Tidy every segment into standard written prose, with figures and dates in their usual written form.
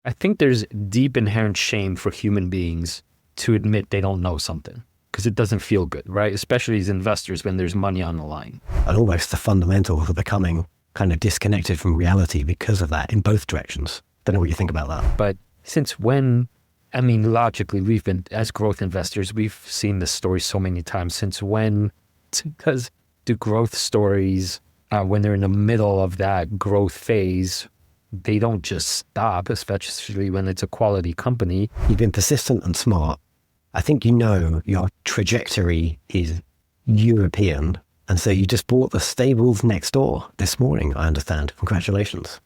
I think there's deep inherent shame for human beings to admit they don't know something because it doesn't feel good, right? Especially as investors when there's money on the line. And almost the fundamentals of becoming kind of disconnected from reality because of that in both directions. Don't know what you think about that. But since when, I mean, logically, we've been, as growth investors, we've seen this story so many times. Since when, because do growth stories, when they're in the middle of that growth phase, they don't just stop, especially when it's a quality company. You've been persistent and smart. I think you know your trajectory is European. And so you just bought the stables next door this morning, I understand. Congratulations.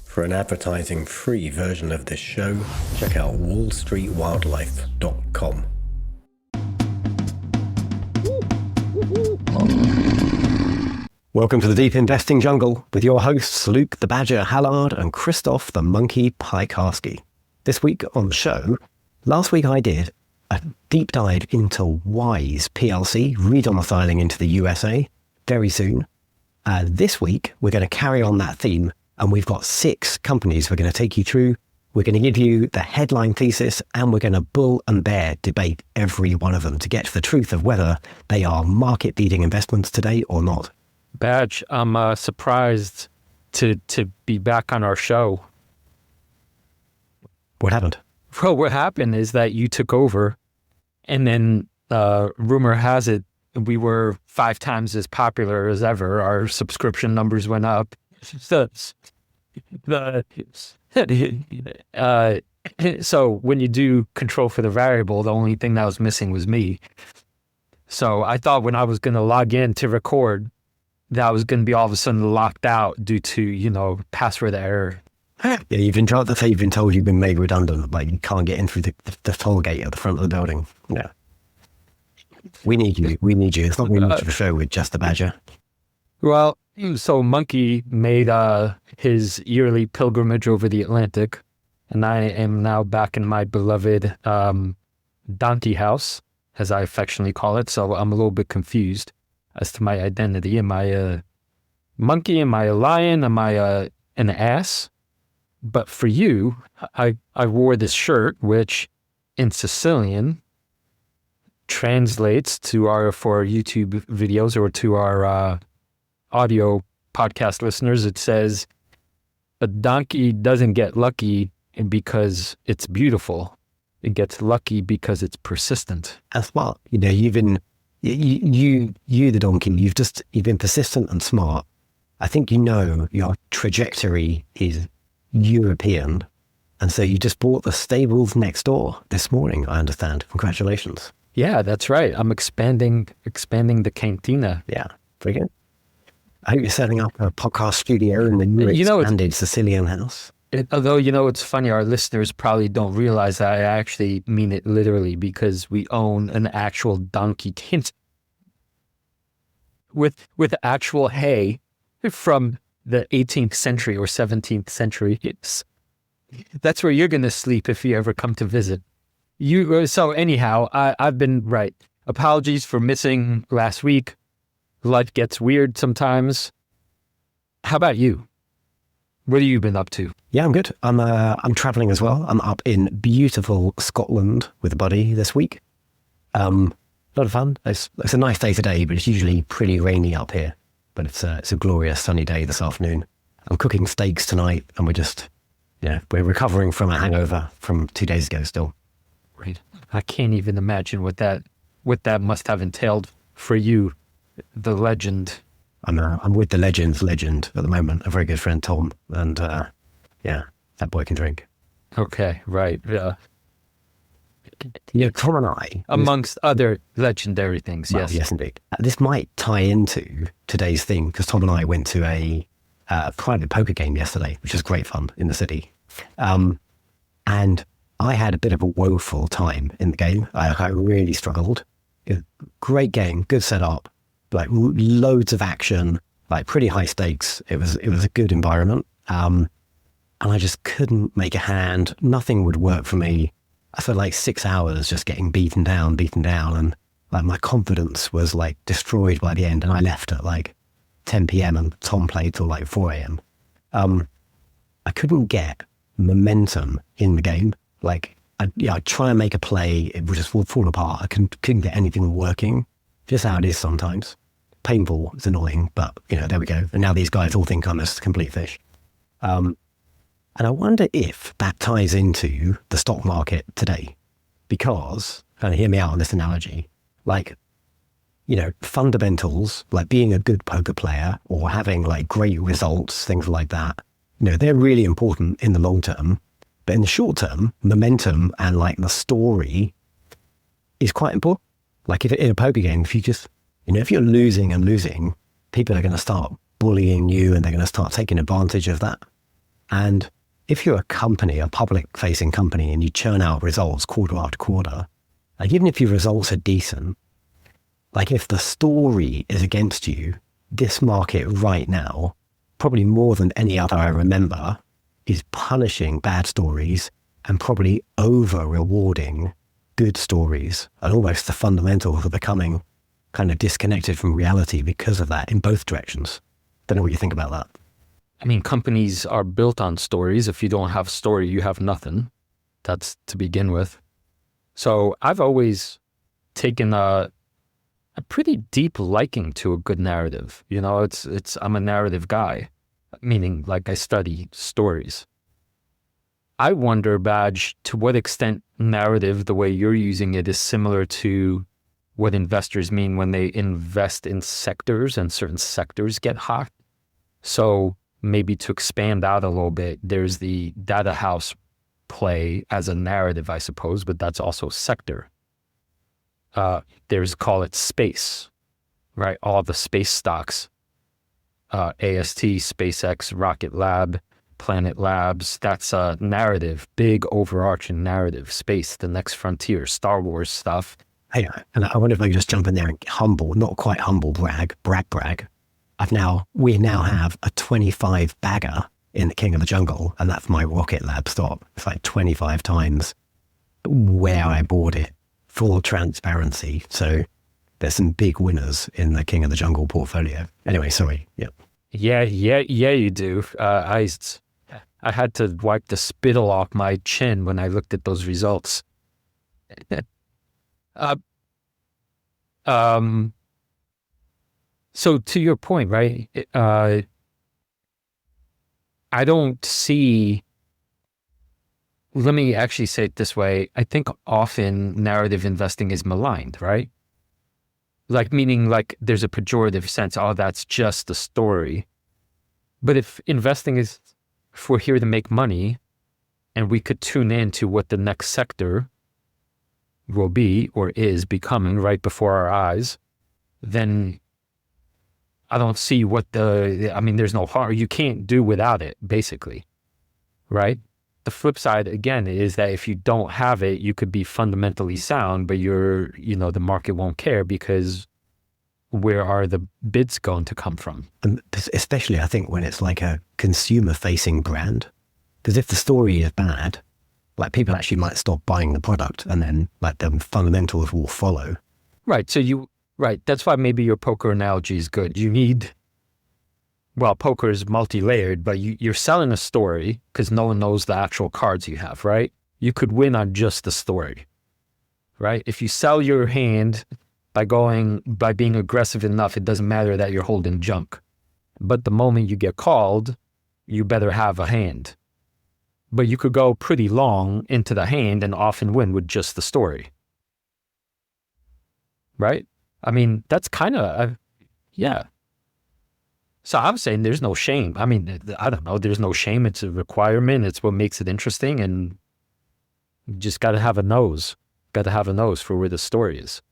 For an advertising-free version of this show, check out wallstreetwildlife.com. Welcome to the Deep Investing Jungle with your hosts Luke the Badger Hallard and Krzysztof the Monkey Piekarski. This week on the show, last week I did a deep dive into Wise PLC, redomiciling into the USA very soon. This week, we're going to carry on that theme, and we've got 6 companies we're going to take you through. We're going to give you the headline thesis, and we're going to bull and bear debate every one of them to get to the truth of whether they are market-leading investments today or not. Badge, I'm surprised to be back on our show. What happened? Well, what happened is that you took over, and then rumor has it we were 5 times as popular as ever. Our subscription numbers went up. So when you do control for the variable, the only thing that was missing was me. So I thought when I was going to log in to record, that I was going to be all of a sudden locked out due to, password error. Yeah, you've been told you've been made redundant, like you can't get in through the toll gate at the front of the building. Yeah. We need you. It's not really much of a show with just the Badger. Well, so Monkey made his yearly pilgrimage over the Atlantic, and I am now back in my beloved donkey house, as I affectionately call it, so I'm a little bit confused as to my identity. Am I a monkey? Am I a lion? Am I an ass? But for you, I wore this shirt, which in Sicilian translates for our YouTube videos or to our audio podcast listeners. It says, a donkey doesn't get lucky because it's beautiful. It gets lucky because it's persistent. That's smart. You've been, you the donkey, you've been persistent and smart. I think you know your trajectory is European. And so you just bought the stables next door this morning, I understand. Congratulations. Yeah, that's right. I'm expanding the cantina. Yeah, very good. I hope you're setting up a podcast studio in the new expanded Sicilian house. Although, it's funny, our listeners probably don't realize that I actually mean it literally, because we own an actual donkey tent with actual hay from the 18th century or 17th century. That's where you're going to sleep if you ever come to visit. So anyhow, I've been right. Apologies for missing last week. Life gets weird sometimes. How about you? What have you been up to? Yeah, I'm good. I'm traveling as well. I'm up in beautiful Scotland with a buddy this week. A lot of fun. It's a nice day today, but it's usually pretty rainy up here. But it's a glorious sunny day this afternoon. I'm cooking steaks tonight, and we're recovering from a hangover from 2 days ago still. Right. I can't even imagine what that must have entailed for you, the legend. I'm with the legend's legend at the moment, a very good friend, Tom. And that boy can drink. Okay, right. Tom and I... Amongst other legendary things, well, yes. Yes, indeed. This might tie into today's theme, because Tom and I went to a private poker game yesterday, which was great fun in the city. And I had a bit of a woeful time in the game. I really struggled. Great game, good setup, like loads of action, like pretty high stakes. It was a good environment. And I just couldn't make a hand. Nothing would work for me. I felt like 6 hours just getting beaten down. And like my confidence was like destroyed by the end. And I left at like 10 p.m. and Tom played till like 4 a.m. I couldn't get momentum in the game. Like, I'd try and make a play, it would just fall apart. I couldn't get anything working. Just how it is sometimes. Painful, it's annoying, but there we go. And now these guys all think I'm a complete fish. And I wonder if that ties into the stock market today, because, and hear me out on this analogy, like, fundamentals, like being a good poker player or having like great results, things like that, they're really important in the long term. But in the short term, momentum and like the story is quite important. Like if in a poker game, if you just, if you're losing and losing, people are going to start bullying you and they're going to start taking advantage of that. And if you're a company, a public facing company, and you churn out results quarter after quarter, like even if your results are decent, like if the story is against you, this market right now, probably more than any other I remember, is punishing bad stories and probably over rewarding good stories. And almost the fundamentals are becoming kind of disconnected from reality because of that in both directions. Don't know what you think about that. I mean, companies are built on stories. If you don't have a story, you have nothing. That's to begin with. So I've always taken a pretty deep liking to a good narrative. I'm a narrative guy, meaning like I study stories. I wonder, Badge, to what extent narrative, the way you're using it, is similar to what investors mean when they invest in sectors and certain sectors get hot. So maybe to expand out a little bit, there's the data house play as a narrative, I suppose, but that's also sector. There's, call it space, right? All the space stocks, AST, SpaceX, Rocket Lab, Planet Labs, that's a narrative, big overarching narrative, space, the next frontier, Star Wars stuff. Hey, and I wonder if I could just jump in there and humble, not quite humble, brag. We now have a 25 bagger in the King of the Jungle, and that's my Rocket Lab stock. It's like 25 times where I bought it. Full transparency. So there's some big winners in the King of the Jungle portfolio. Anyway, sorry. Yep. Yeah, you do. I had to wipe the spittle off my chin when I looked at those results. So to your point, right? I don't see. Let me actually say it this way. I think often narrative investing is maligned, right? Like meaning like there's a pejorative sense, oh, that's just a story. But if investing is, if we're here to make money and we could tune in to what the next sector will be or is becoming right before our eyes, then I don't see there's no harm. You can't do without it, basically, right? The flip side, again, is that if you don't have it, you could be fundamentally sound, but the market won't care because where are the bids going to come from? And especially, I think, when it's like a consumer-facing brand. Because if the story is bad, like people actually might stop buying the product and then like the fundamentals will follow. Right. So that's why maybe your poker analogy is good. Poker is multi-layered, but you're selling a story because no one knows the actual cards you have, right? You could win on just the story, right? If you sell your hand by being aggressive enough, it doesn't matter that you're holding junk. But the moment you get called, you better have a hand. But you could go pretty long into the hand and often win with just the story, right? I mean, that's kind of, yeah. So I'm saying there's no shame. I mean, I don't know. There's no shame. It's a requirement. It's what makes it interesting. And you just got to have a nose. Got to have a nose for where the story is.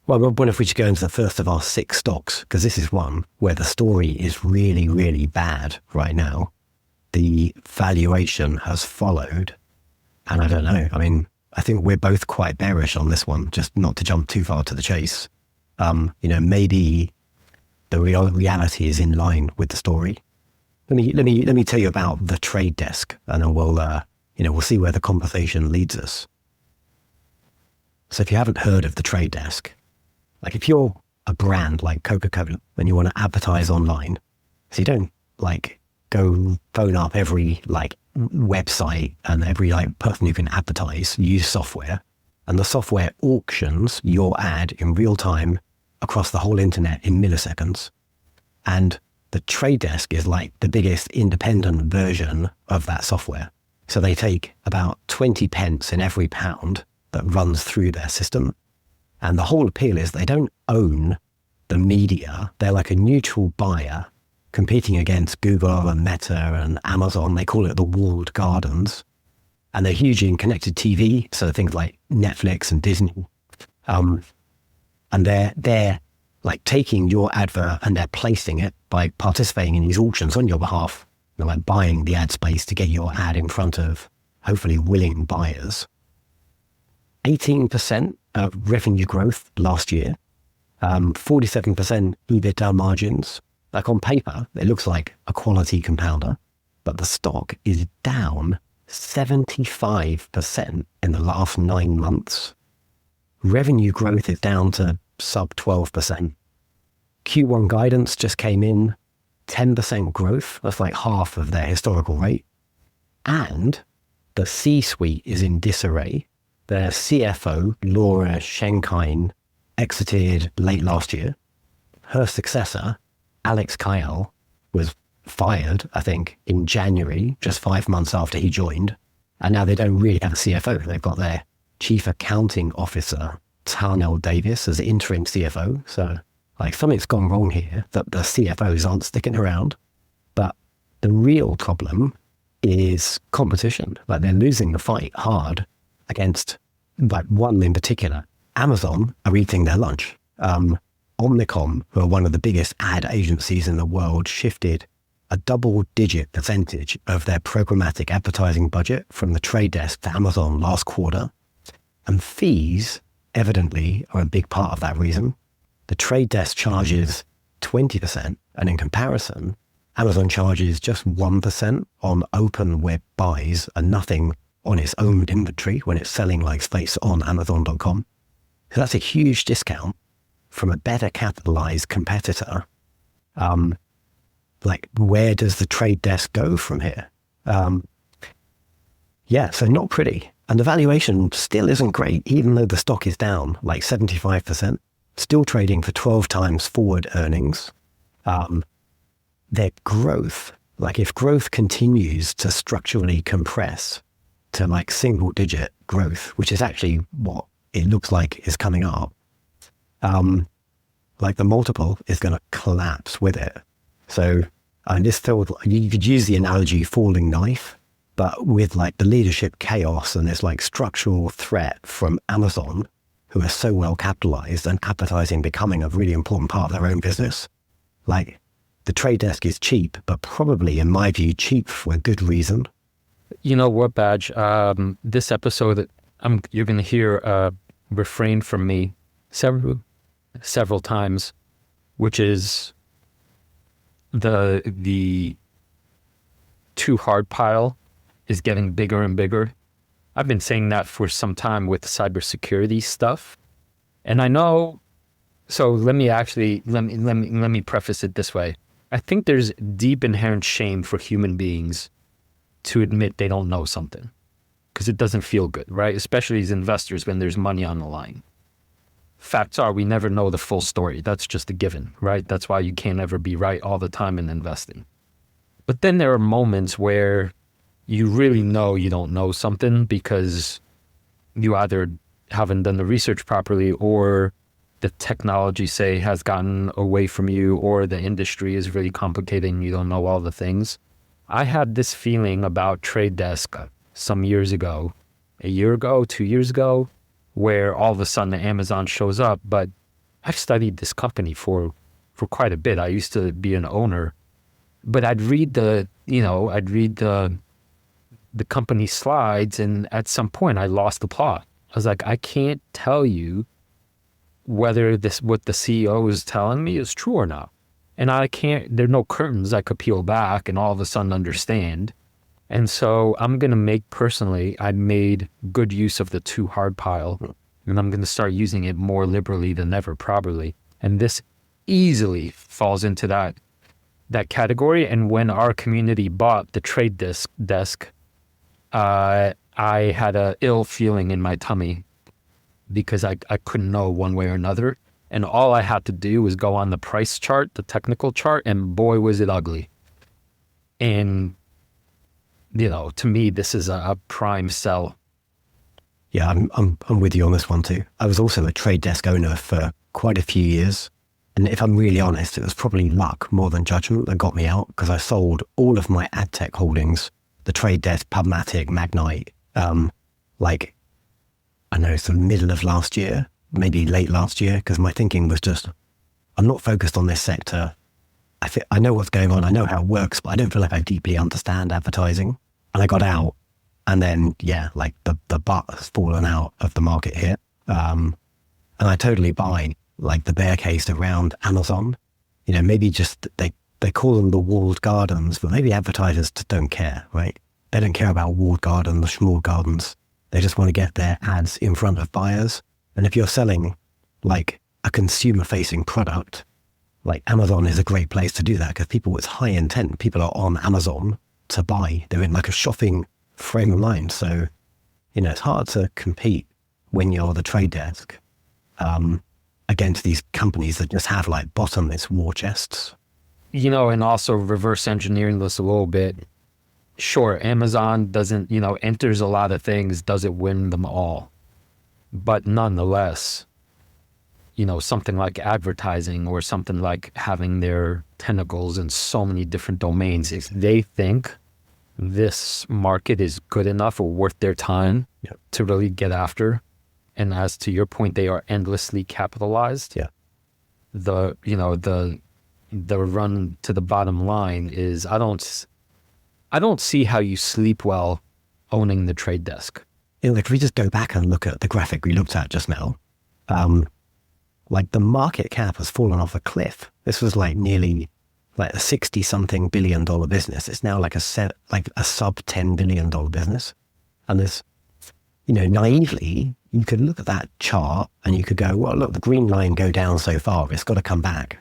Well, I wonder if we should go into the first of our 6 stocks, because this is one where the story is really, really bad right now. The valuation has followed. And I don't know. I mean, I think we're both quite bearish on this one, just not to jump too far to the chase. Maybe the reality is in line with the story. Let me tell you about the trade desk, and then we'll see where the conversation leads us. So if you haven't heard of the trade desk, like if you're a brand like Coca-Cola and you want to advertise online, so you don't like go phone up every like website and every like person who can advertise use software, and the software auctions your ad in real time across the whole internet in milliseconds. And the trade desk is like the biggest independent version of that software. So they take about 20 pence in every pound that runs through their system. And the whole appeal is they don't own the media. They're like a neutral buyer competing against Google and Meta and Amazon. They call it the walled gardens. And they're huge in connected TV. So things like Netflix and Disney. And they're like taking your advert and they're placing it by participating in these auctions on your behalf. They're like buying the ad space to get your ad in front of hopefully willing buyers. 18% of revenue growth last year, 47% EBITDA margins. Like on paper, it looks like a quality compounder, but the stock is down 75% in the last 9 months. Revenue growth is down to sub 12%. Q1 guidance just came in 10% growth. That's like half of their historical rate. And the C-suite is in disarray. Their CFO, Laura Schenkein, exited late last year. Her successor, Alex Kyle, was fired, I think, in January, just 5 months after he joined. And now they don't really have a CFO. They've got their chief accounting officer, Tarnell Davis, as interim CFO. So like something's gone wrong here, that the CFOs aren't sticking around. But the real problem is competition. Like they're losing the fight hard against like one in particular. Amazon are eating their lunch. Omnicom, who are one of the biggest ad agencies in the world, shifted a double-digit percentage of their programmatic advertising budget from the trade desk to Amazon last quarter. And fees, evidently, are a big part of that reason. The trade desk charges 20%, and in comparison, Amazon charges just 1% on open web buys and nothing on its own inventory when it's selling like space on Amazon.com. So that's a huge discount from a better capitalized competitor. Like, where does the trade desk go from here? Yeah, so not pretty. And the valuation still isn't great, even though the stock is down like 75%, still trading for 12 times forward earnings. Their growth, like if growth continues to structurally compress to like single digit growth, which is actually what it looks like is coming up, like the multiple is going to collapse with it. So this feels, you could use the analogy falling knife, but with like the leadership chaos and this like structural threat from Amazon, who are so well capitalized and advertising becoming a really important part of their own business. Like the trade desk is cheap, but probably in my view, cheap for a good reason. You know what, Badge? This episode, you're going to hear a refrain from me several times, which is the too hard pile is getting bigger and bigger. I've been saying that for some time with cybersecurity stuff, and I know. So let me preface it this way. I think there's deep inherent shame for human beings to admit they don't know something, because it doesn't feel good, right? Especially as investors when there's money on the line. Facts are we never know the full story. That's just a given, right? That's why you can't ever be right all the time in investing. But then there are moments where you really know you don't know something because you either haven't done the research properly, or the technology, say, has gotten away from you, or the industry is really complicated and you don't know all the things. I had this feeling about Trade Desk some years ago, a year ago, 2 years ago, where all of a sudden Amazon shows up. But I've studied this company for quite a bit. I used to be an owner, but I'd read the company slides, and at some point I lost the plot. I was like, I can't tell you whether what the CEO is telling me is true or not. And there are no curtains I could peel back and all of a sudden understand. And so I made good use of the too hard pile, and I'm going to start using it more liberally than ever, probably. And this easily falls into that category. And when our community bought the trade desk, I had a ill feeling in my tummy because I couldn't know one way or another. And all I had to do was go on the price chart, the technical chart, and boy, was it ugly. And, to me, this is a prime sell. Yeah, I'm with you on this one too. I was also a trade desk owner for quite a few years. And if I'm really honest, it was probably luck more than judgment that got me out, because I sold all of my ad tech holdings, the trade desk, Pubmatic, Magnite, I know, sort of middle of last year, maybe late last year, because my thinking was just, I'm not focused on this sector. I know what's going on. I know how it works, but I don't feel like I deeply understand advertising. And I got out, and then, the butt has fallen out of the market here. And I totally buy the bear case around Amazon. Maybe just they call them the walled gardens, but maybe advertisers just don't care, right? They don't care about walled gardens, the small gardens. They just want to get their ads in front of buyers. And if you're selling a consumer facing product, Amazon is a great place to do that, because it's high intent. People are on Amazon to buy. They're in a shopping frame of mind. So, it's hard to compete when you're the trade desk against these companies that just have bottomless war chests. And also reverse engineering this a little bit. Sure, Amazon doesn't, enters a lot of things, doesn't win them all. But nonetheless, something like advertising or something like having their tentacles in so many different domains, if they think this market is good enough or worth their time to really get after, and as to your point, they are endlessly capitalized. Yeah. The run to the bottom line is, I don't see how you sleep well owning the trade desk. If we just go back and look at the graphic we looked at just now, the market cap has fallen off a cliff. This was nearly a $60-something billion business. It's now a sub $10 billion business. And there's, naively, you could look at that chart and you could go, well, look, the green line go down so far, it's got to come back.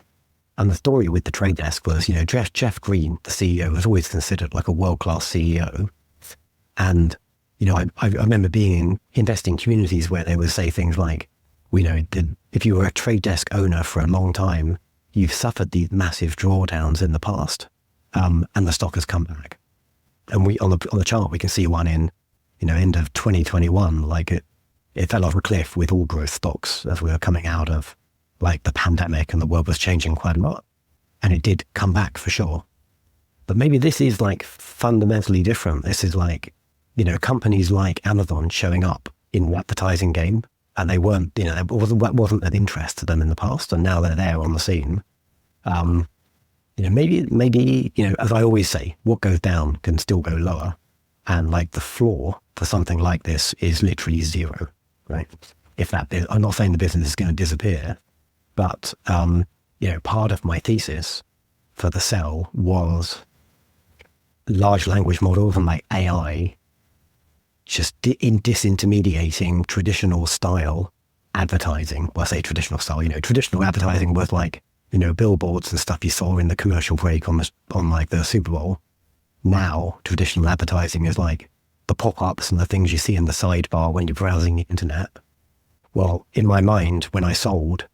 And the story with the trade desk was, Jeff Green, the CEO, was always considered a world-class CEO. And, I remember being in investing communities where they would say things like, if you were a trade desk owner for a long time, you've suffered these massive drawdowns in the past, and the stock has come back. And on the chart, we can see one in, end of 2021, it fell off a cliff with all growth stocks as we were coming out of the pandemic, and the world was changing quite a lot. And it did come back for sure. But maybe this is fundamentally different. This is companies like Amazon showing up in the advertising game, and they weren't, it wasn't an interest to them in the past, and now they're there on the scene. Maybe, as I always say, what goes down can still go lower. And the floor for something like this is literally zero, right? I'm not saying the business is going to disappear, but, part of my thesis for the sell was large language models and AI just in disintermediating traditional style advertising. Well, I say traditional style, traditional advertising was billboards and stuff you saw in the commercial break on the Super Bowl. Now, traditional advertising is the pop-ups and the things you see in the sidebar when you're browsing the internet. Well, in my mind, when I sold,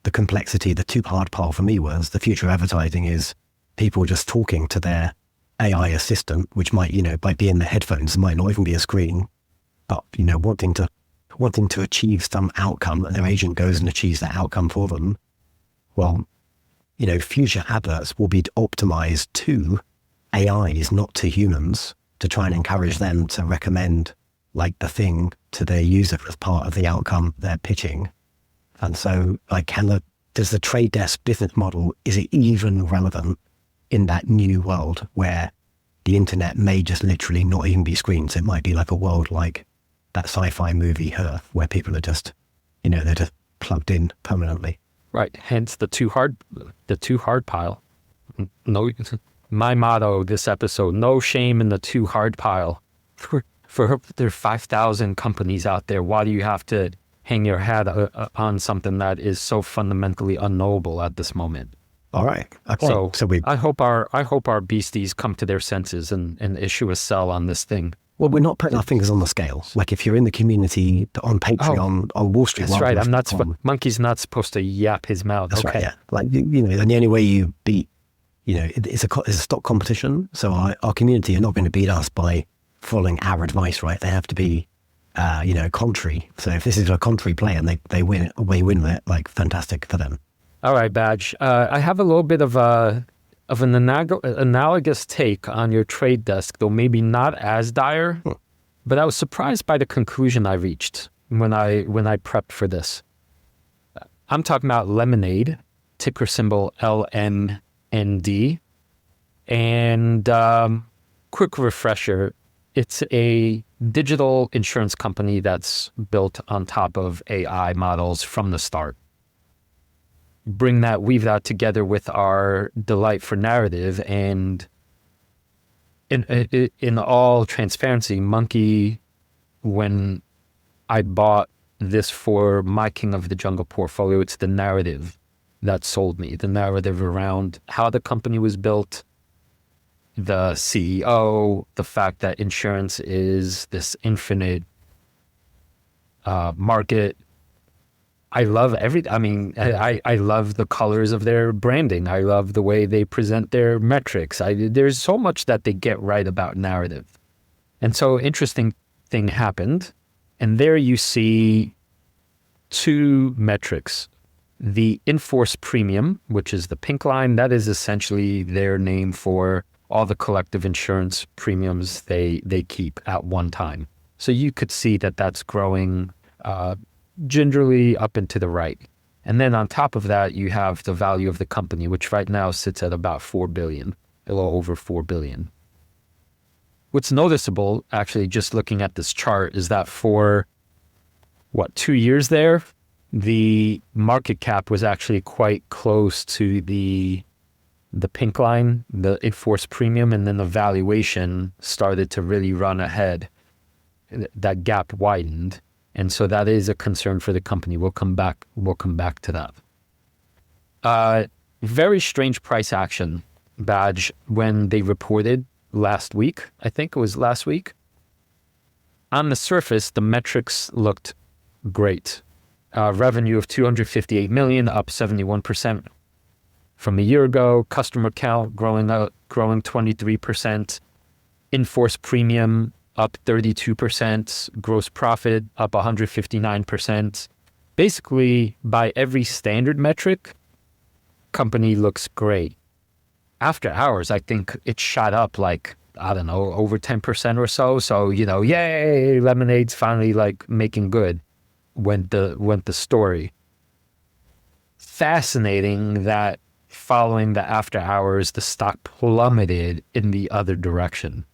the complexity, the two-part part for me was the future advertising is people just talking to their AI assistant, which might be in the headphones, it might not even be a screen, but, wanting to achieve some outcome, and their agent goes and achieves that outcome for them. Well, future adverts will be optimized to AIs, not to humans, to try and encourage them to recommend the thing to their user as part of the outcome they're pitching. And so, does the trade desk business model, is it even relevant in that new world where the internet may just literally not even be screens? It might be a world like that sci-fi movie Her, where people are just, they're just plugged in permanently. Right. Hence the too hard pile. No, my motto this episode: no shame in the too hard pile. For there are 5,000 companies out there, why do you have to hang your hat on something that is so fundamentally unknowable at this moment? All right. Okay. So I hope our beasties come to their senses and issue a sell on this thing. Well, we're not putting our fingers on the scale. Like if you're in the community on Patreon, on Wall Street, that's right. Monkey's not supposed to yap his mouth. That's okay. right. Yeah. Like, and the only way you beat, it's a stock competition. So our community are not going to beat us by following our advice, right? They have to be, contrary. So if this is a contrary play and they win it, like fantastic for them. All right, Badge. I have a little bit of an analogous take on your trade desk, though maybe not as dire. But I was surprised by the conclusion I reached when I prepped for this. I'm talking about Lemonade, ticker symbol LMND. And quick refresher, it's a digital insurance company that's built on top of AI models from the start. Weave that together with our delight for narrative, and in all transparency, Monkey, when I bought this for my King of the Jungle portfolio, it's the narrative that sold me. The narrative around how the company was built, the CEO, the fact that insurance is this infinite market. I love I love the colors of their branding. I love the way they present their metrics. There's so much that they get right about narrative. And so interesting thing happened. And there you see two metrics. The in-force premium, which is the pink line, that is essentially their name for all the collective insurance premiums they keep at one time. So you could see that that's growing gingerly up and to the right. And then on top of that, you have the value of the company, which right now sits at about 4 billion, a little over 4 billion. What's noticeable, actually, just looking at this chart, is that for 2 years there, the market cap was actually quite close to the pink line, the in-force premium, and then the valuation started to really run ahead. That gap widened. And so that is a concern for the company. We'll come back to that. Very strange price action, Badge, when they reported last week. I think it was last week. On the surface, the metrics looked great. Revenue of 258 million, up 71% from a year ago. Customer count growing 23%. In-force premium up 32%, gross profit up 159%. Basically, by every standard metric, company looks great. After hours, I think it shot up over 10% or so. So, yay, Lemonade's finally making good, went the story. Fascinating that following the after hours, the stock plummeted in the other direction.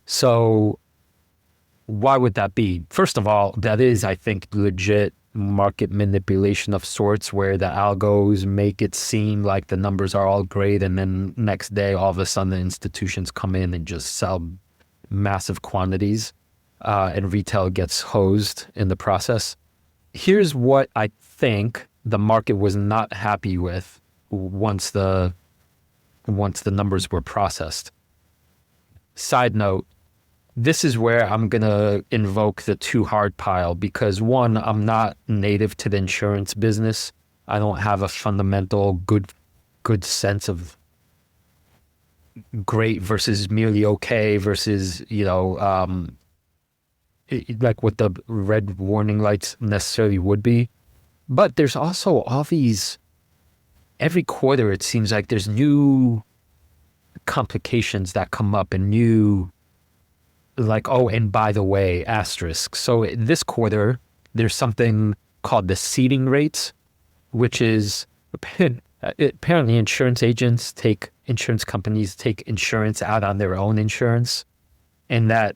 So why would that be? First of all, that is, I think, legit market manipulation of sorts, where the algos make it seem like the numbers are all great, and then next day, all of a sudden, the institutions come in and just sell massive quantities, and retail gets hosed in the process. Here's what I think the market was not happy with once the numbers were processed. Side note, this is where I'm going to invoke the too hard pile, because one, I'm not native to the insurance business. I don't have a fundamental good sense of great versus merely okay versus, like what the red warning lights necessarily would be. But there's also all these, every quarter it seems like there's new complications that come up and new, and by the way, asterisk. So this quarter, there's something called the ceding rates, which is apparently insurance companies take insurance out on their own insurance, and that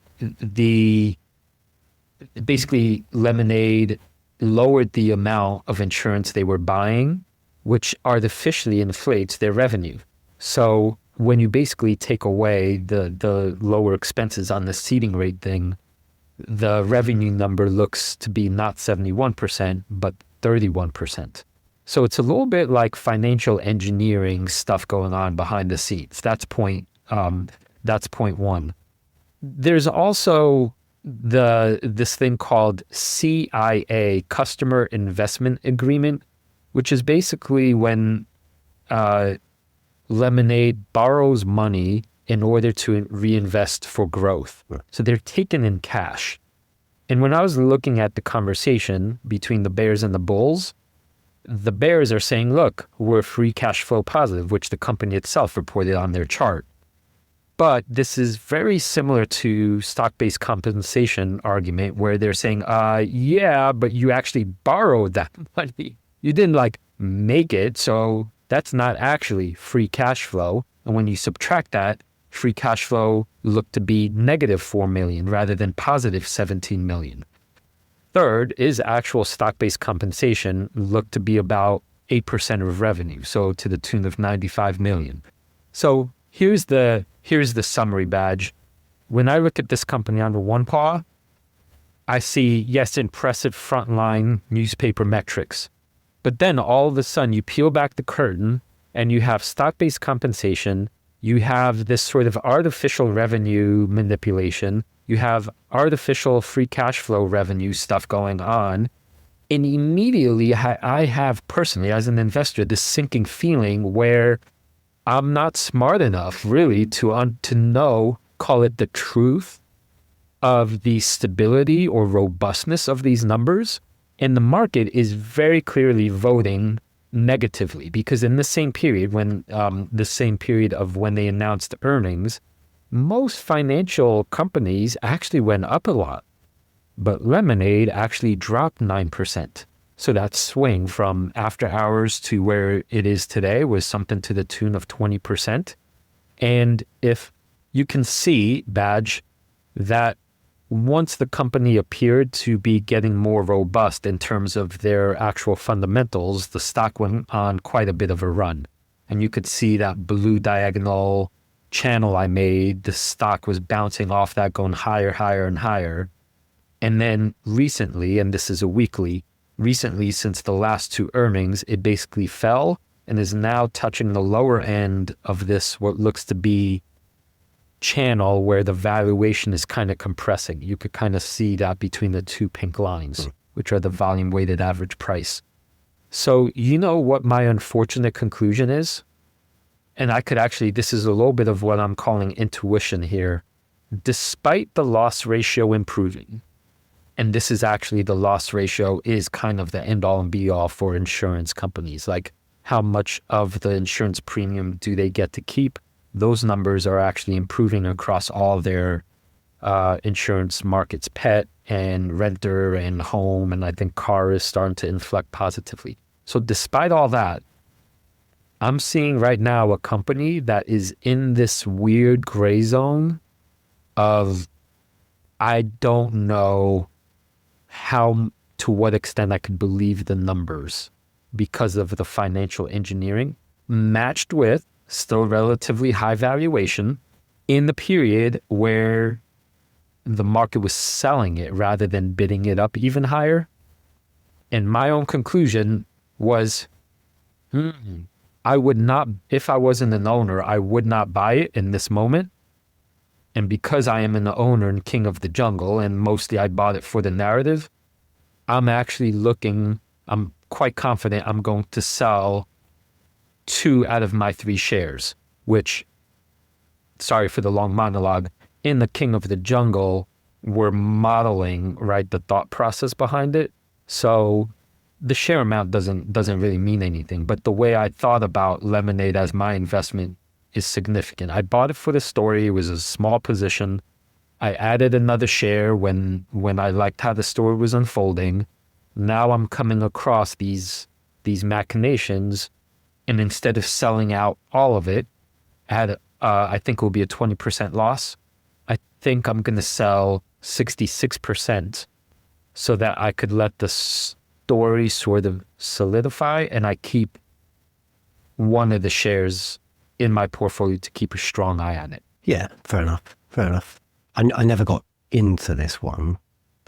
basically Lemonade lowered the amount of insurance they were buying, which artificially inflates their revenue. So when you basically take away the lower expenses on the ceding rate thing, the revenue number looks to be not 71%, but 31%. So it's a little bit like financial engineering stuff going on behind the scenes. That's point one. there's also this thing called CIA, Customer Investment Agreement, which is basically when Lemonade borrows money in order to reinvest for growth. Right. So they're taken in cash. And when I was looking at the conversation between the bears and the bulls, the bears are saying, look, we're free cash flow positive, which the company itself reported on their chart. But this is very similar to stock-based compensation argument where they're saying, yeah, but you actually borrowed that money. You didn't like make it. So that's not actually free cash flow. And when you subtract that, free cash flow looked to be negative 4 million rather than positive 17 million. Third is actual stock-based compensation looked to be about 8% of revenue. So to the tune of 95 million. So here's the summary badge. When I look at this company under one paw, I see, yes, impressive frontline newspaper metrics. But then all of a sudden you peel back the curtain and you have stock-based compensation, you have this sort of artificial revenue manipulation, you have artificial free cash flow revenue stuff going on. And immediately I have personally, as an investor, this sinking feeling where I'm not smart enough really to know, call it the truth of the stability or robustness of these numbers. And the market is very clearly voting negatively because in the same period when they announced earnings, most financial companies actually went up a lot, but Lemonade actually dropped 9%. So that swing from after hours to where it is today was something to the tune of 20%. And if you can see, Badge, that once the company appeared to be getting more robust in terms of their actual fundamentals, the stock went on quite a bit of a run. And you could see that blue diagonal channel I made, the stock was bouncing off that, going higher, higher, and higher. And then recently, and this is a weekly, recently since the last two earnings, it basically fell and is now touching the lower end of this, what looks to be channel where the valuation is kind of compressing. You could kind of see that between the two pink lines, which are the volume weighted average price. So you know what my unfortunate conclusion is? And I could actually, this is a little bit of what I'm calling intuition here. Despite the loss ratio improving, and this is actually the loss ratio is kind of the end all and be all for insurance companies. Like how much of the insurance premium do they get to keep? Those numbers are actually improving across all their insurance markets, pet and renter and home. And I think car is starting to inflect positively. So despite all that, I'm seeing right now a company that is in this weird gray zone of, I don't know how, to what extent I could believe the numbers because of the financial engineering matched with still relatively high valuation in the period where the market was selling it rather than bidding it up even higher. And my own conclusion was, I would not, if I wasn't an owner, I would not buy it in this moment. And because I am an owner and king of the jungle, and mostly I bought it for the narrative, I'm actually looking, I'm quite confident I'm going to sell 2 out of my 3 shares, which, sorry for the long monologue, in the king of the jungle, we're modeling, right, the thought process behind it. So the share amount doesn't really mean anything, but the way I thought about Lemonade as my investment is significant. I bought it for the story. It was a small position. I added another share when I liked how the story was unfolding. Now I'm coming across these machinations, and instead of selling out all of it at I think it will be a 20% loss, I think I'm going to sell 66% so that I could let the story sort of solidify, and I keep one of the shares in my portfolio to keep a strong eye on it. Yeah, fair enough. Fair enough. I never got into this one.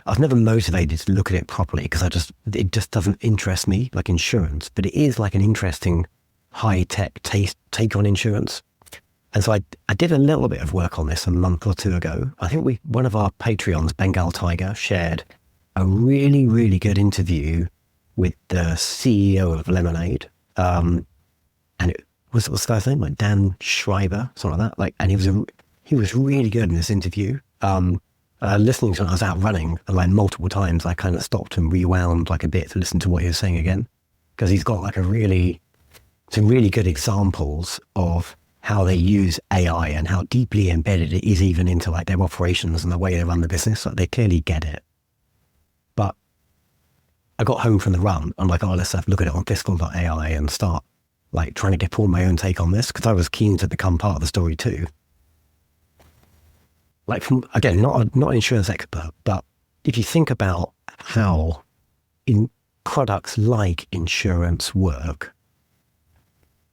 I was never motivated to look at it properly because it just doesn't interest me like insurance, but it is like an interesting high-tech take on insurance. And so I did a little bit of work on this a month or two ago. I think one of our Patreons, Bengal Tiger, shared a really, really good interview with the CEO of Lemonade. And it was, what's the guy's name? Like Dan Schreiber, something like that. Like, and he was really good in this interview. Listening to it, I was out running, and like multiple times I kind of stopped and rewound like a bit to listen to what he was saying again. Because he's got like some really good examples of how they use AI and how deeply embedded it is even into like their operations and the way they run the business. Like they clearly get it. But I got home from the run. I'm like, oh, let's have a look at it on fiscal.ai and start like trying to get pull my own take on this, because I was keen to become part of the story too. Like again, not an insurance expert, but if you think about how in products like insurance work,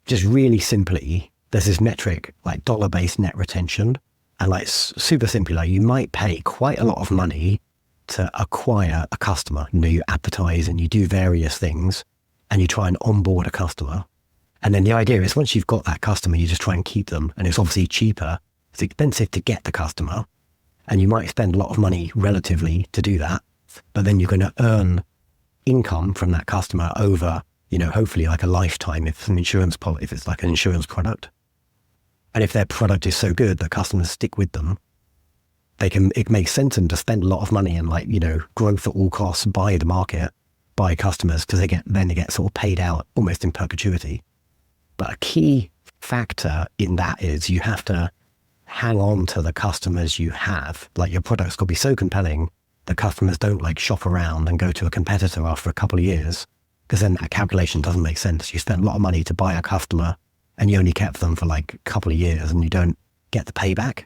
just really simply, there's this metric like dollar-based net retention. And like super simply, like you might pay quite a lot of money to acquire a customer. You know, you advertise and you do various things and you try and onboard a customer. And then the idea is once you've got that customer, you just try and keep them. And it's obviously cheaper. It's expensive to get the customer. And you might spend a lot of money relatively to do that. But then you're going to earn income from that customer over, you know, hopefully like a lifetime if it's like an insurance product. And if their product is so good that customers stick with them, it makes sense to them to spend a lot of money and like, you know, growth at all costs, buy the market, buy customers, because they get sort of paid out almost in perpetuity. But a key factor in that is you have to hang on to the customers you have. Like your product's got to be so compelling that customers don't like shop around and go to a competitor after a couple of years, because then that calculation doesn't make sense. You spend a lot of money to buy a customer and you only kept them for like a couple of years and you don't get the payback.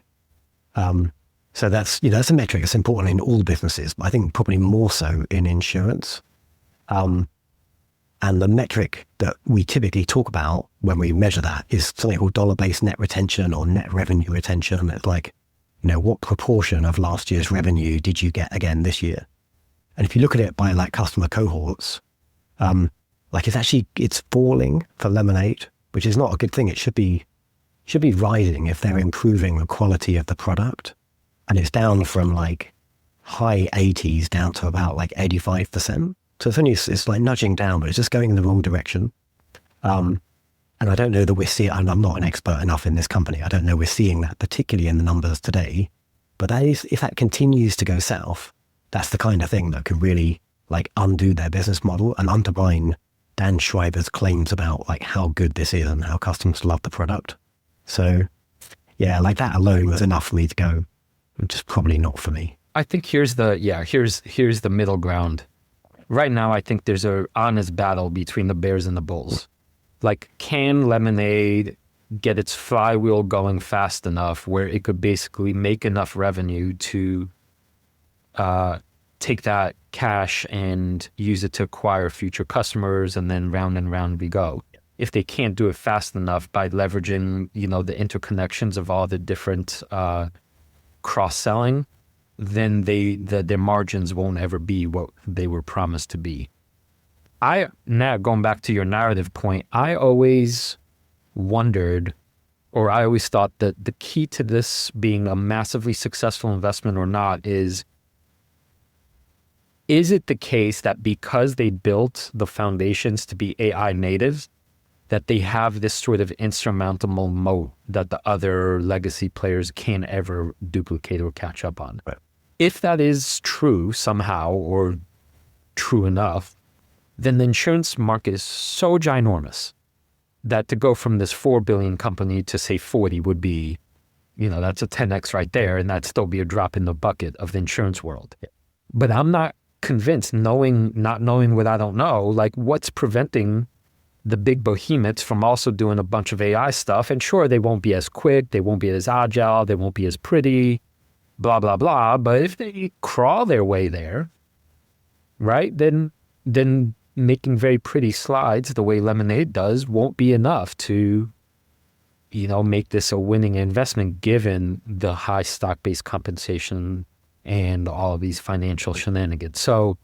So that's, you know, that's a metric that's important in all businesses, but I think probably more so in insurance. And the metric that we typically talk about when we measure that is something called dollar-based net retention or net revenue retention. It's like, you know, what proportion of last year's revenue did you get again this year? And if you look at it by like customer cohorts, like it's falling for Lemonade, which is not a good thing. It should be rising if they're improving the quality of the product. And it's down from like high 80s down to about like 85%. So it's like nudging down, but it's just going in the wrong direction. And I don't know that we're seeing, I'm not an expert enough in this company. I don't know we're seeing that particularly in the numbers today, but that is, if that continues to go south, that's the kind of thing that could really like undo their business model and undermine Dan Schreiber's claims about like how good this is and how customers love the product. So yeah, like that alone was enough for me to go, just probably not for me. I think here's the middle ground. Right now, I think there's a honest battle between the bears and the bulls. Like, can Lemonade get its flywheel going fast enough where it could basically make enough revenue to take that cash and use it to acquire future customers, and then round we go? If they can't do it fast enough by leveraging, you know, the interconnections of all the different cross-selling, then their margins won't ever be what they were promised to be. Now going back to your narrative point, I always wondered, or I always thought that the key to this being a massively successful investment or not is it the case that because they built the foundations to be AI native, that they have this sort of insurmountable moat that the other legacy players can't ever duplicate or catch up on? Right. If that is true somehow, or true enough, then the insurance market is so ginormous that to go from this 4 billion company to say 40 would be, you know, that's a 10x right there, and that'd still be a drop in the bucket of the insurance world. But I'm not convinced, not knowing what I don't know, like what's preventing the big behemoths from also doing a bunch of AI stuff? And sure, they won't be as quick, they won't be as agile, they won't be as pretty, blah, blah, blah. But if they crawl their way there, right, then making very pretty slides the way Lemonade does won't be enough to, you know, make this a winning investment given the high stock-based compensation and all of these financial shenanigans. So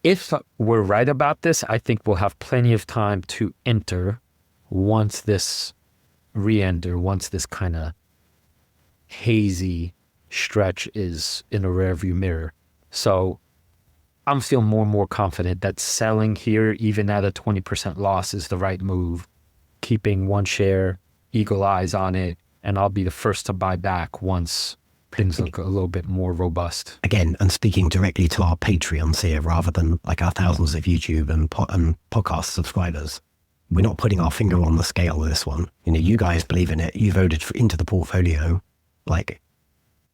if we're right about this, I think we'll have plenty of time to enter once this re-enter once this kind of hazy stretch is in a rearview mirror. So I'm feeling more and more confident that selling here, even at a 20% loss, is the right move. Keeping one share, eagle eyes on it, and I'll be the first to buy back once things look a little bit more robust. Again, and speaking directly to our Patreons here, rather than like our thousands of YouTube and podcast subscribers, we're not putting our finger on the scale with this one. You know, you guys believe in it. You voted into the portfolio. Like,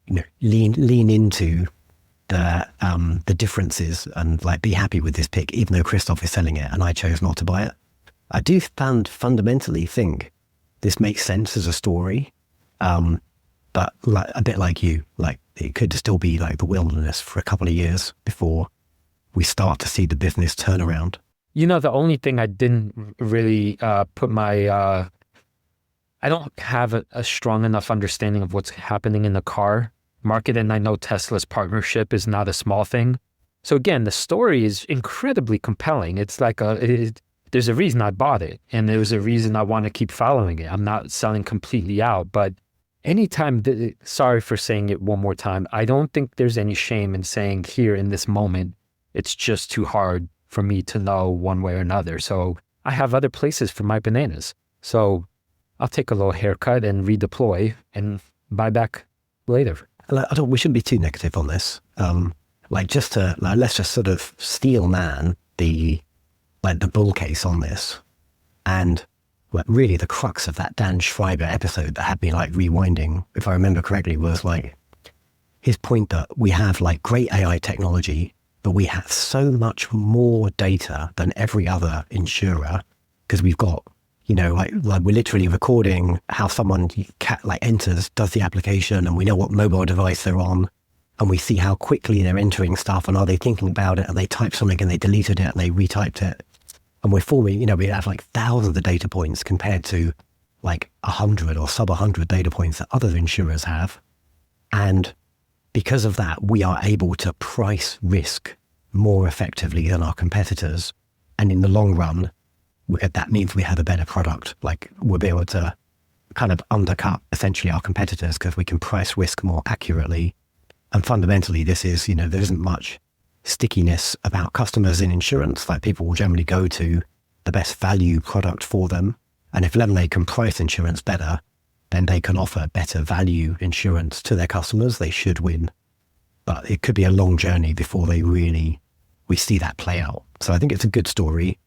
you know, lean into the differences and like be happy with this pick, even though Krzysztof is selling it and I chose not to buy it. I do fundamentally think this makes sense as a story. But like, a bit like you, like it could still be like the wilderness for a couple of years before we start to see the business turn around. You know, the only thing I didn't really put my, I don't have a strong enough understanding of what's happening in the car market. And I know Tesla's partnership is not a small thing. So again, the story is incredibly compelling. It's like there's a reason I bought it, and there's a reason I want to keep following it. I'm not selling completely out, but anytime, sorry for saying it one more time, I don't think there's any shame in saying here in this moment, it's just too hard for me to know one way or another. So I have other places for my bananas. So I'll take a little haircut and redeploy and buy back later. We shouldn't be too negative on this. Let's just sort of steel man the bull case on this. And like really the crux of that Dan Schreiber episode that had me like rewinding, if I remember correctly, was like his point that we have like great AI technology, but we have so much more data than every other insurer because we've got, you know, like we're literally recording how someone enters, does the application, and we know what mobile device they're on, and we see how quickly they're entering stuff, and are they thinking about it, and they type something and they deleted it and they retyped it. And we're forming, you know, we have like thousands of data points compared to like 100 or sub 100 data points that other insurers have. And because of that, we are able to price risk more effectively than our competitors. And in the long run, that means we have a better product. Like we'll be able to kind of undercut essentially our competitors because we can price risk more accurately. And fundamentally, this is, you know, there isn't much stickiness about customers in insurance. Like people will generally go to the best value product for them. And if Lemonade can price insurance better, then they can offer better value insurance to their customers. They should win. But it could be a long journey before we see that play out. So I think it's a good story.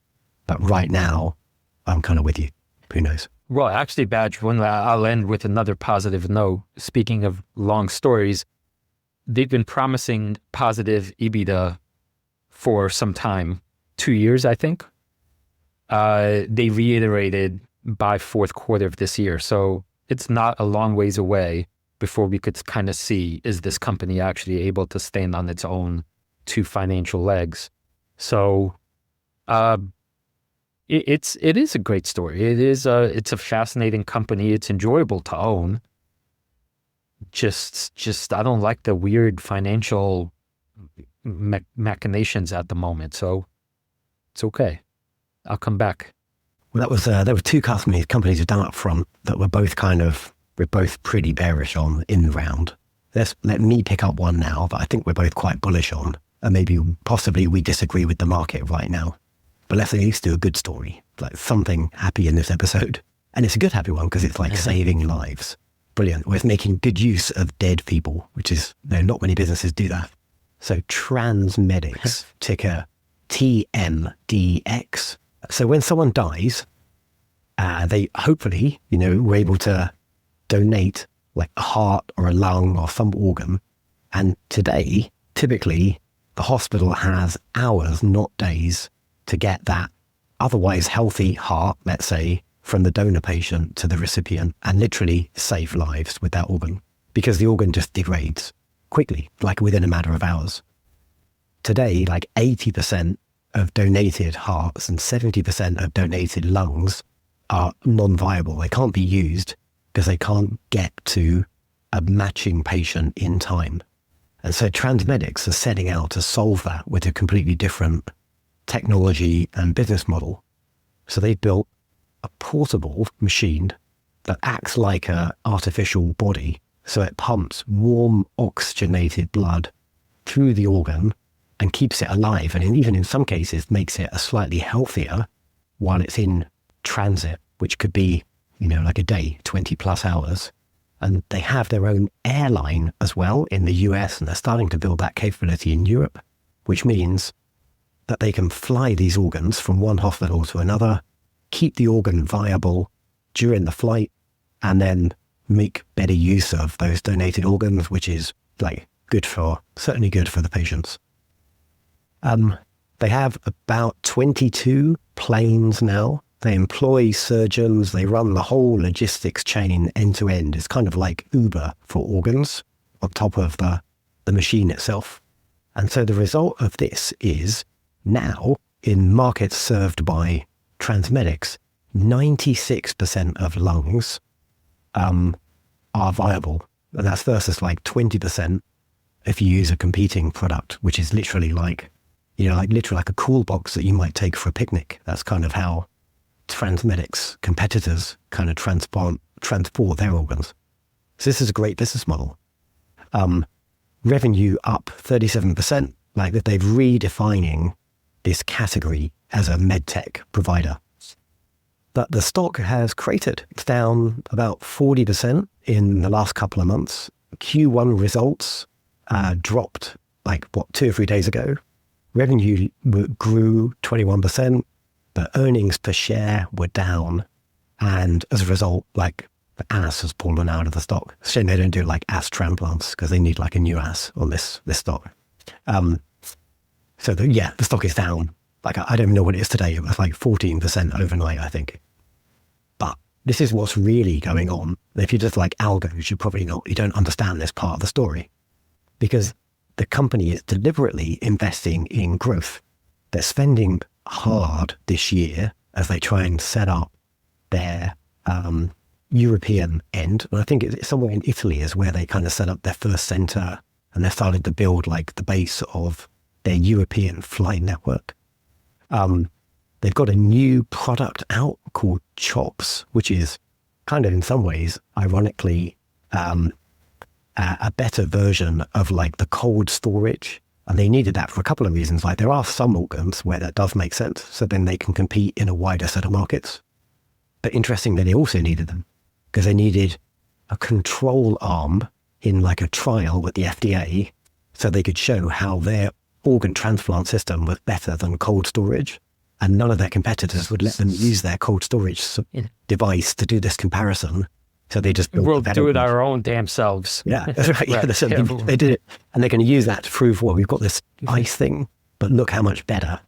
But right now, I'm kind of with you. Who knows? Well, actually, Badge, I'll end with another positive note. Speaking of long stories, they've been promising positive EBITDA for some time, 2 years, I think. They reiterated by fourth quarter of this year. So it's not a long ways away before we could kind of see, is this company actually able to stand on its own two financial legs? So it is a great story. It's a fascinating company. It's enjoyable to own. Just I don't like the weird financial machinations at the moment. So it's okay. I'll come back. Well, there were two companies who done up front that we're both pretty bearish on in the round. Let me pick up one now that I think we're both quite bullish on, and maybe possibly we disagree with the market right now. But let's at least do a good story, like something happy in this episode. And it's a good happy one because it's like saving lives. Brilliant. We're making good use of dead people, which is, not many businesses do that. So TransMedics, ticker TMDX. So when someone dies, they hopefully, were able to donate like a heart or a lung or some organ. And today, typically, the hospital has hours, not days, to get that otherwise healthy heart, let's say, from the donor patient to the recipient, and literally save lives with that organ, because the organ just degrades quickly, like within a matter of hours. Today, like 80% of donated hearts and 70% of donated lungs are non-viable. They can't be used because they can't get to a matching patient in time. And so TransMedics are setting out to solve that with a completely different technology and business model. So they built a portable machine that acts like a artificial body. So it pumps warm oxygenated blood through the organ and keeps it alive. And even in some cases makes it a slightly healthier while it's in transit, which could be, like a day, 20 plus hours. And they have their own airline as well in the US, and they're starting to build that capability in Europe, which means that they can fly these organs from one hospital to another, keep the organ viable during the flight, and then make better use of those donated organs, which is certainly good for the patients. They have about 22 planes now. They employ surgeons. They run the whole logistics chain end to end. It's kind of like Uber for organs on top of the machine itself. And so the result of this is now in markets served by TransMedics, 96% of lungs are viable. And that's versus 20% if you use a competing product, which is literally like a cool box that you might take for a picnic. That's kind of how TransMedics competitors kind of transport their organs. So this is a great business model. Revenue up 37%, like that they're redefining this category as a medtech provider. But the stock has cratered. It's down about 40% in the last couple of months. Q1 results dropped 2 or 3 days ago. Revenue grew 21%, but earnings per share were down. And as a result, the ass has fallen out of the stock. It's a shame they don't do ass transplants because they need a new ass on this stock. So the stock is down. I don't even know what it is today. It was 14% overnight, I think. But this is what's really going on. If you're just algos, you don't understand this part of the story, because the company is deliberately investing in growth. They're spending hard this year as they try and set up their European end. And I think it's somewhere in Italy is where they kind of set up their first center, and they're starting to build the base of their European flight network. They've got a new product out called CHOPS, which is kind of in some ways, ironically, a better version of the cold storage. And they needed that for a couple of reasons. There are some organs where that does make sense, so then they can compete in a wider set of markets. But interestingly, they also needed them because they needed a control arm in a trial with the FDA, so they could show how their organ transplant system was better than cold storage. And none of their competitors would let them use their cold storage device to do this comparison. So they just built we'll do it our own damn selves. Yeah, that's right. Yeah, they did it. And they're going to use that to prove, we've got this ice thing, but look how much better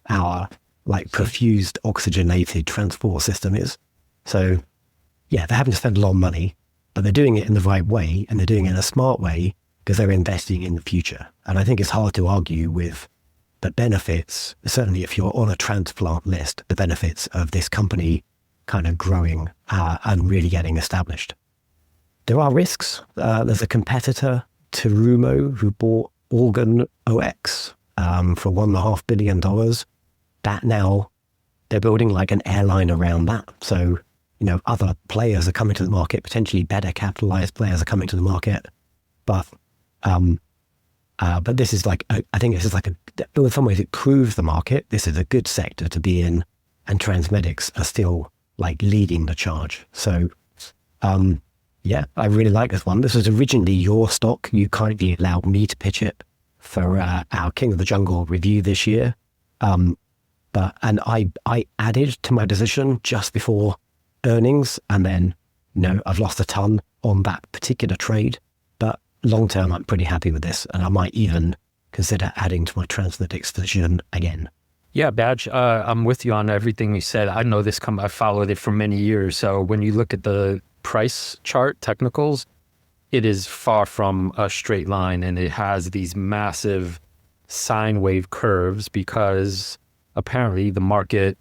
our perfused oxygenated transport system is. So yeah, they're having to spend a lot of money, but they're doing it in the right way, and they're doing it in a smart way because they're investing in the future. And I think it's hard to argue with the benefits, certainly if you're on a transplant list, the benefits of this company kind of growing and really getting established. There are risks. There's a competitor, Terumo, who bought Organ OX for $1.5 billion. That now, they're building an airline around that. So, other players are coming to the market, potentially better capitalized players are coming to the market. But this is I think this is in some ways it proves the market. This is a good sector to be in, and TransMedics are still leading the charge. So, I really like this one. This was originally your stock. You kindly allowed me to pitch it for our King of the Jungle review this year. And I added to my position just before earnings, and then, I've lost a ton on that particular trade. But long term, I'm pretty happy with this, and I might even consider adding to my TransMedics position again. Yeah, Badge, I'm with you on everything you said. I know this I followed it for many years. So when you look at the price chart technicals, it is far from a straight line, and it has these massive sine wave curves because apparently the market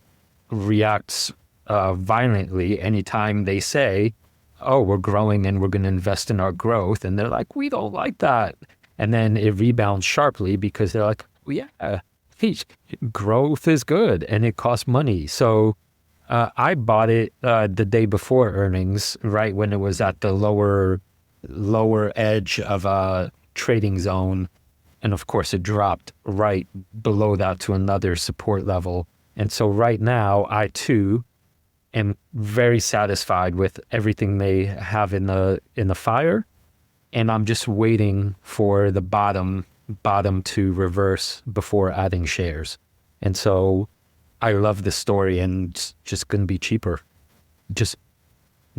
reacts violently anytime they say, oh, we're growing and we're going to invest in our growth. And they're like, we don't like that. And then it rebounds sharply because they're like, well, yeah, growth is good and it costs money. So I bought it the day before earnings, right when it was at the lower edge of a trading zone. And of course, it dropped right below that to another support level. And so right now, I too am very satisfied with everything they have in the fire. And I'm just waiting for the bottom to reverse before adding shares. And so I love this story, and it's just going to be cheaper, just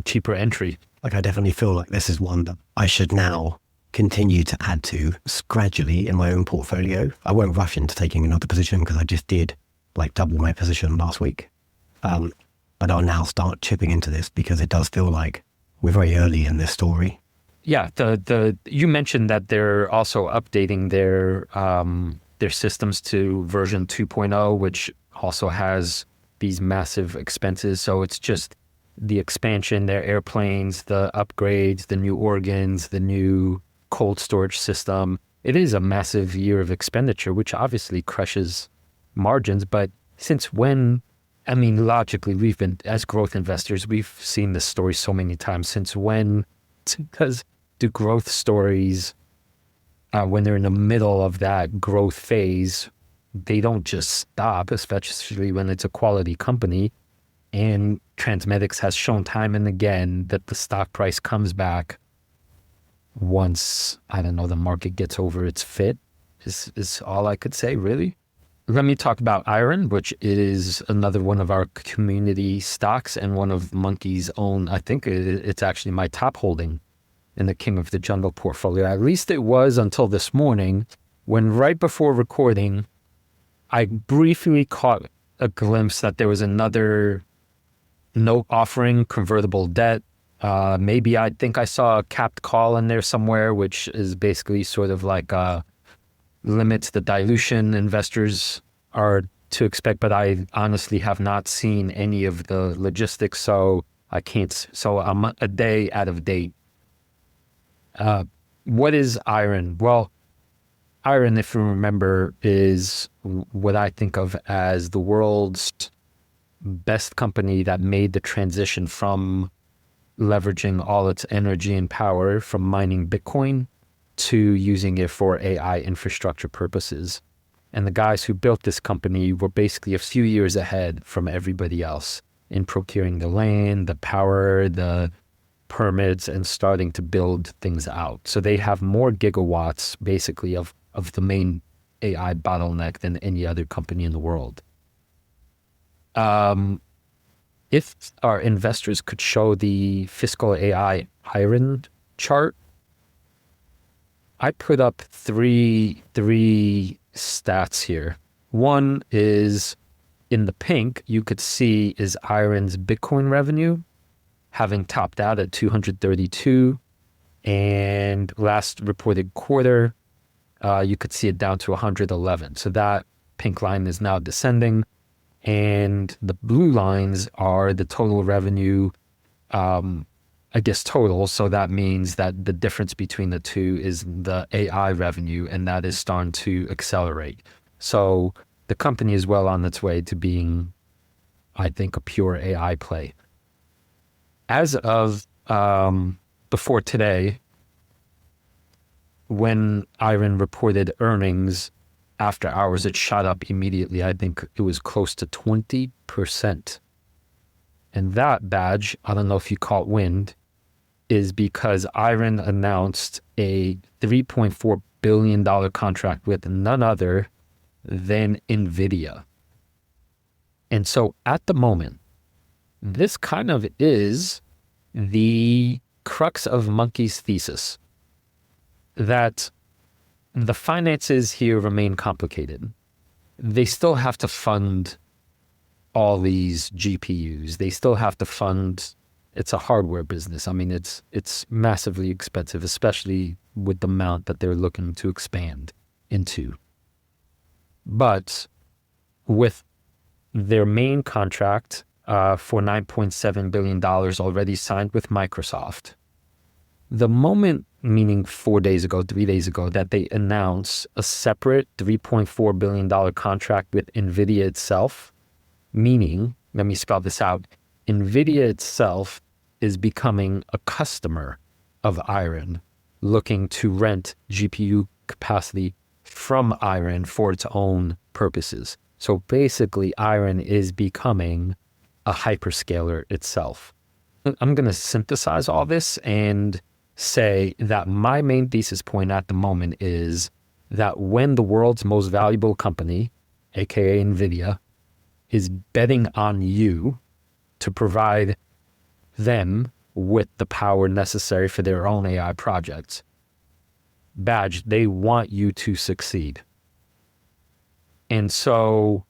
cheaper entry. Like, I definitely feel like this is one that I should now continue to add to gradually in my own portfolio. I won't rush into taking another position because I just did like double my position last week. But I'll now start chipping into this because it does feel like we're very early in this story. Yeah, you mentioned that they're also updating their systems to version 2.0, which also has these massive expenses. So it's just the expansion, their airplanes, the upgrades, the new organs, the new cold storage system. It is a massive year of expenditure, which obviously crushes margins. But since when, I mean, logically, we've been, as growth investors, we've seen this story so many times. Since when do growth stories, when they're in the middle of that growth phase, they don't just stop, especially when it's a quality company. And Transmedics has shown time and again that the stock price comes back once, I don't know, the market gets over its fit, is all I could say, really. Let me talk about IREN, which is another one of our community stocks and one of Monkey's own. I think it's actually my top holding in the King of the Jungle portfolio. At least it was until this morning, when right before recording, I briefly caught a glimpse that there was another note offering, convertible debt. Maybe I think I saw a capped call in there somewhere, which is basically sort of like limits the dilution investors are to expect, but I honestly have not seen any of the logistics, so I can't. So I'm a day out of date. What is IREN? Well, IREN, if you remember, is what I think of as the world's best company that made the transition from leveraging all its energy and power from mining Bitcoin to using it for AI infrastructure purposes. And the guys who built this company were basically a few years ahead from everybody else in procuring the land, the power, the permits, and starting to build things out. So they have more gigawatts basically of the main AI bottleneck than any other company in the world. If our investors could show the fiscal AI IREN chart, I put up three stats here. One is in the pink, you could see is IREN's Bitcoin revenue having topped out at 232, and last reported quarter, you could see it down to 111. So that pink line is now descending, and the blue lines are the total revenue, I guess total. So that means that the difference between the two is the AI revenue, and that is starting to accelerate. So the company is well on its way to being, I think, a pure AI play. As of before today, when IREN reported earnings after hours, it shot up immediately. I think it was close to 20%. And that badge, I don't know if you caught wind, is because IREN announced a $3.4 billion contract with none other than NVIDIA. And so at the moment, this kind of is the crux of Monkey's thesis, that the finances here remain complicated. They still have to fund all these GPUs. They still have to fund, it's a hardware business. I mean, it's massively expensive, especially with the amount that they're looking to expand into. But with their main contract for $9.7 billion already signed with Microsoft, the moment, meaning 3 days ago, that they announce a separate $3.4 billion contract with NVIDIA itself, meaning let me spell this out. NVIDIA itself is becoming a customer of IREN, looking to rent GPU capacity from IREN for its own purposes. So basically, IREN is becoming a hyperscaler itself. I'm going to synthesize all this and say that my main thesis point at the moment is that when the world's most valuable company, aka NVIDIA, is betting on you to provide them with the power necessary for their own AI projects, Badge, they want you to succeed. And so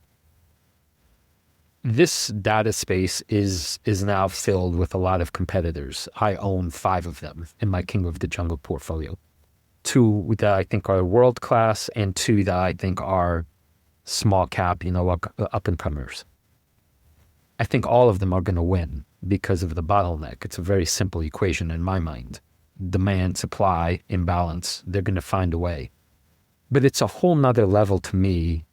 this data space is now filled with a lot of competitors. I own 5 of them in my King of the Jungle portfolio. 2 that I think are world-class and 2 that I think are small cap, up-and-comers. I think all of them are going to win because of the bottleneck. It's a very simple equation in my mind. Demand, supply, imbalance, they're going to find a way. But it's a whole nother level to me,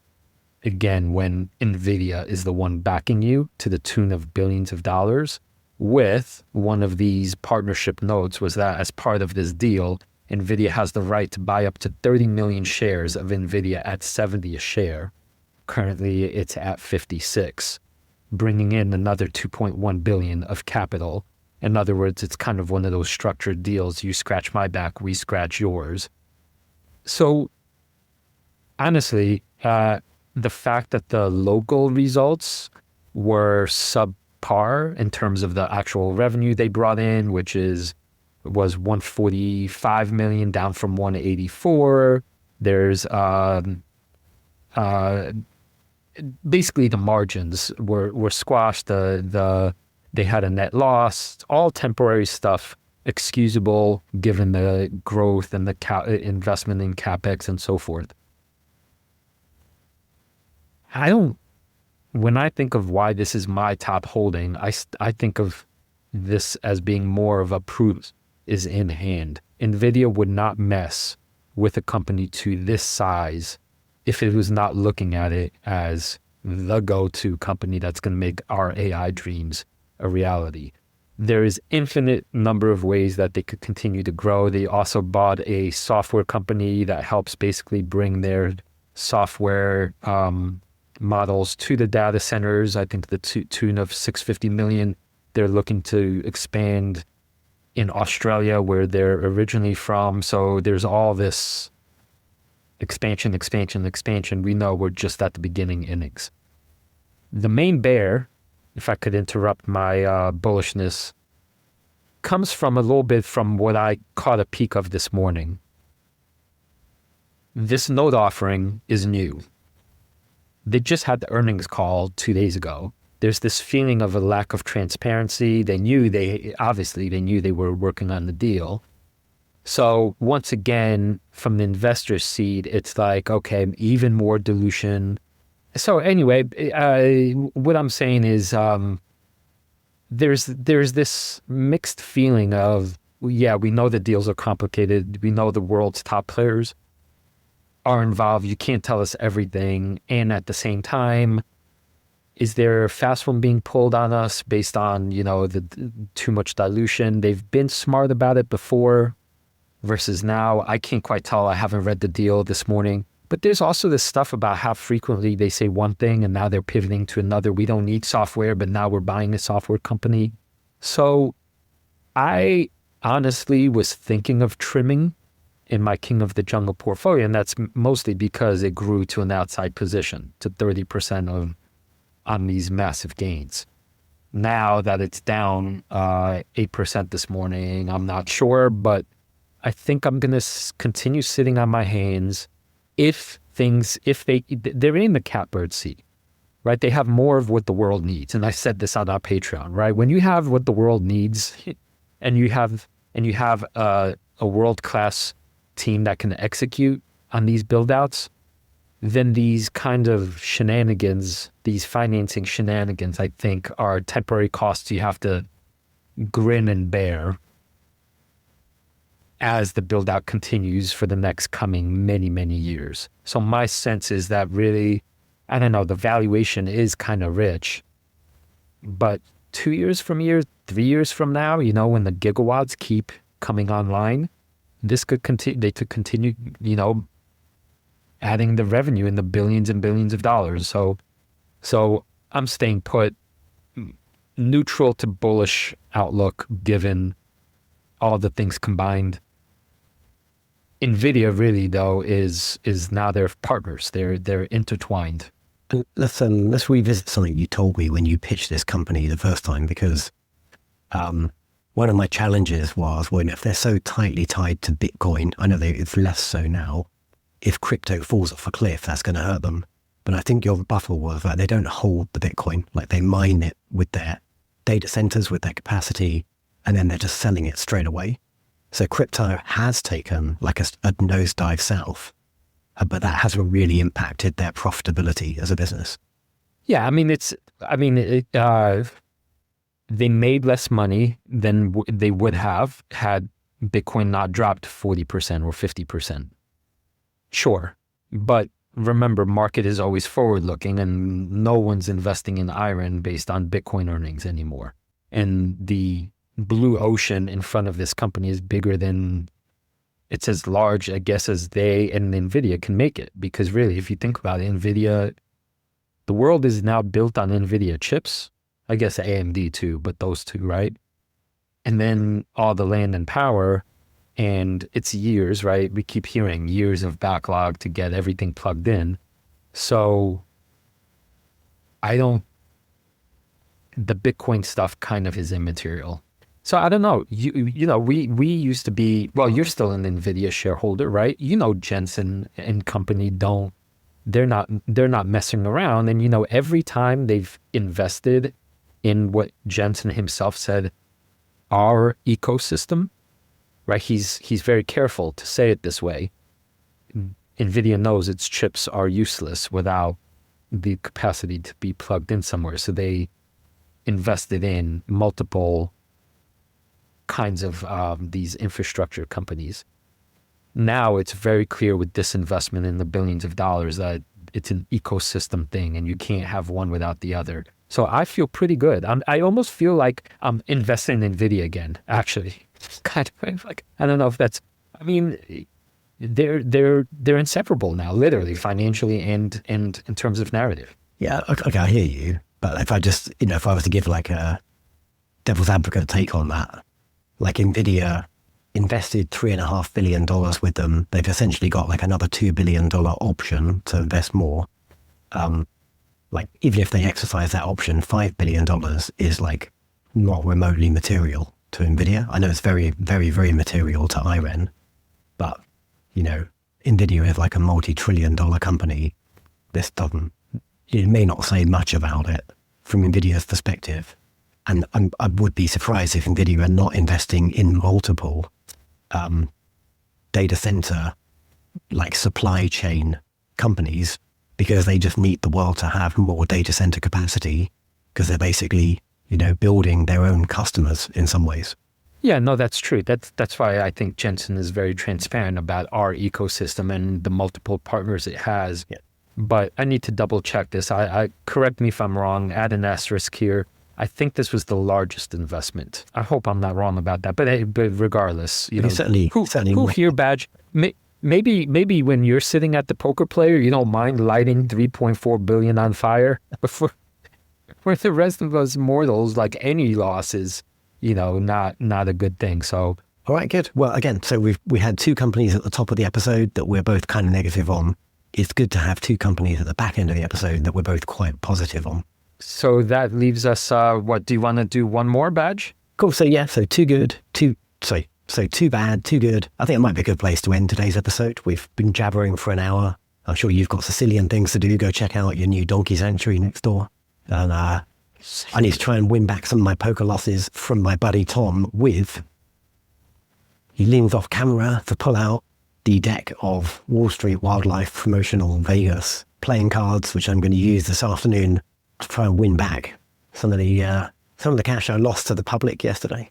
again, when NVIDIA is the one backing you to the tune of billions of dollars. With one of these partnership notes was that as part of this deal, NVIDIA has the right to buy up to 30 million shares of NVIDIA at 70 a share. Currently, it's at 56, bringing in another 2.1 billion of capital. In other words, it's kind of one of those structured deals. You scratch my back, we scratch yours. So honestly, the fact that the local results were subpar in terms of the actual revenue they brought in, which was 145 million down from 184. There's basically the margins were squashed. They had a net loss, all temporary stuff, excusable given the growth and the investment in CapEx and so forth. When I think of why this is my top holding, I think of this as being more of a proof is in hand. NVIDIA would not mess with a company to this size if it was not looking at it as the go-to company that's going to make our AI dreams a reality. There is infinite number of ways that they could continue to grow. They also bought a software company that helps basically bring their software models to the data centers. I think the tune of 650 million. They're looking to expand in Australia, where they're originally from. So there's all this expansion. We know we're just at the beginning innings. The main bear, if I could interrupt my bullishness, comes from a little bit from what I caught a peek of this morning. This note offering is new. They just had the earnings call 2 days ago. There's this feeling of a lack of transparency. They knew they were working on the deal. So once again, from the investor seat, it's like, okay, even more dilution. So anyway, what I'm saying is there's this mixed feeling of, yeah, we know the deals are complicated. We know the world's top players are involved. You can't tell us everything. And at the same time, is there a fast one being pulled on us based on, the too much dilution? They've been smart about it before versus now. I can't quite tell. I haven't read the deal this morning. But there's also this stuff about how frequently they say one thing and now they're pivoting to another. We don't need software, but now we're buying a software company. So I honestly was thinking of trimming in my King of the Jungle portfolio, and that's mostly because it grew to an outside position to 30% on these massive gains. Now that it's down 8% this morning, I'm not sure, but I think I'm going to continue sitting on my hands. If they're in the catbird seat, right? They have more of what the world needs. And I said this on our Patreon, right? When you have what the world needs and you have a world-class team that can execute on these build-outs, then these kind of shenanigans, these financing shenanigans, I think are temporary costs you have to grin and bear as the build out continues for the next coming many, many years. So my sense is that really, I don't know, the valuation is kind of rich. But 2 years from here, 3 years from now, you know, when the gigawatts keep coming online, this could continue. They could continue, you know, adding the revenue in the billions and billions of dollars. So I'm staying put, neutral to bullish outlook given all the things combined. NVIDIA really though is now they're partners. They're intertwined. And let's revisit something you told me when you pitched this company the first time, because one of my challenges was, well, if they're so tightly tied to Bitcoin, I know it's less so now. If crypto falls off a cliff, that's going to hurt them. But I think your rebuttal was that they don't hold the Bitcoin, like they mine it with their data centers, with their capacity, and then they're just selling it straight away. So crypto has taken like a nosedive south, but that hasn't really impacted their profitability as a business. Yeah, I mean, they made less money than they would have had Bitcoin not dropped 40% or 50%. Sure, but remember, market is always forward-looking, and no one's investing in IREN based on Bitcoin earnings anymore. And the blue ocean in front of this company is bigger than, it's as large, I guess, as they and NVIDIA can make it. Because really, if you think about it, NVIDIA, the world is now built on NVIDIA chips. I guess AMD too, but those two, right? And then all the land and power, and it's years, right? We keep hearing years of backlog to get everything plugged in. So the Bitcoin stuff kind of is immaterial. So I don't know. You know, we used to be, well, you're still an NVIDIA shareholder, right? You know, Jensen and company they're not messing around. And you know, every time they've invested in what Jensen himself said, our ecosystem, right? He's very careful to say it this way. NVIDIA knows its chips are useless without the capacity to be plugged in somewhere. So they invested in multiple kinds of these infrastructure companies. Now it's very clear with this investment in the billions of dollars that it's an ecosystem thing and you can't have one without the other. So I feel pretty good. I almost feel like I'm investing in NVIDIA again, actually. Kind of like, I don't know if that's, I mean, they're inseparable now, literally, financially and in terms of narrative. Yeah, okay, I hear you. But if I just, you know, if I was to give like a devil's advocate take on that, like NVIDIA invested $3.5 billion with them. They've essentially got like another $2 billion option to invest more. Like even if they exercise that option, $5 billion is like not remotely material to NVIDIA. I know it's very, very, very material to IREN, but you know, NVIDIA is like a multi-trillion-dollar company. This doesn't, it may not say much about it from NVIDIA's perspective. And I would be surprised if NVIDIA are not investing in multiple data center, like supply chain companies, because they just need the world to have more data center capacity, because they're basically, you know, building their own customers in some ways. Yeah, no, that's true. That's why I think Jensen is very transparent about our ecosystem and the multiple partners it has. Yeah. But I need to double check this. I correct me if I'm wrong, add an asterisk here. I think this was the largest investment. I hope I'm not wrong about that. But regardless, you know, certainly who here, Badge? Maybe when you're sitting at the poker player, you don't mind lighting 3.4 billion on fire. But for the rest of us mortals, like any loss is, you know, not a good thing. So all right, good. Well, again, so we had two companies at the top of the episode that we're both kind of negative on. It's good to have two companies at the back end of the episode that we're both quite positive on. So that leaves us, what, do you want to do one more, Badge? Cool. So yeah, so too good, too bad, too good. I think it might be a good place to end today's episode. We've been jabbering for an hour. I'm sure you've got Sicilian things to do. Go check out your new donkey sanctuary next door. And I need to try and win back some of my poker losses from my buddy Tom he leans off camera to pull out the deck of Wall Street Wildlife Promotional Vegas playing cards, which I'm going to use this afternoon to try and win back some of the cash I lost to the public yesterday.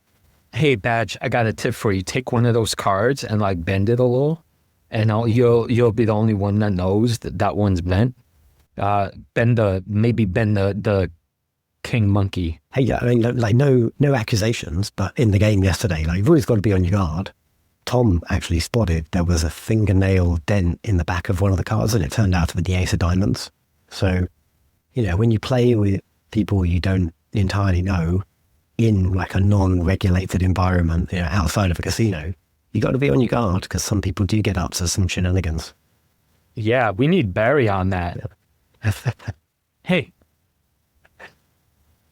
Hey, Badge, I got a tip for you. Take one of those cards and like bend it a little, and you'll be the only one that knows that one's bent. Bend the king monkey. Hey, yeah, I mean, like no accusations, but in the game yesterday, like you've always got to be on your guard. Tom actually spotted there was a fingernail dent in the back of one of the cards, and it turned out to be the ace of diamonds. So, when you play with people you don't entirely know in like a non-regulated environment, outside of a casino, you got to be on your guard because some people do get up to some shenanigans. Yeah, we need Barry on that. Hey,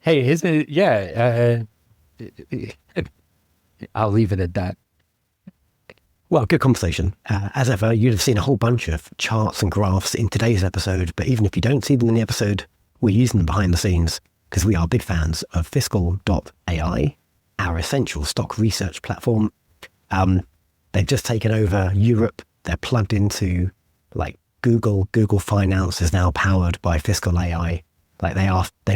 isn't it? Yeah, I'll leave it at that. Well, good conversation. As ever, you'd have seen a whole bunch of charts and graphs in today's episode, but even if you don't see them in the episode, we're using them behind the scenes because we are big fans of Fiscal.ai, our essential stock research platform. They've just taken over Europe. They're plugged into like Google. Google Finance is now powered by Fiscal AI. Like they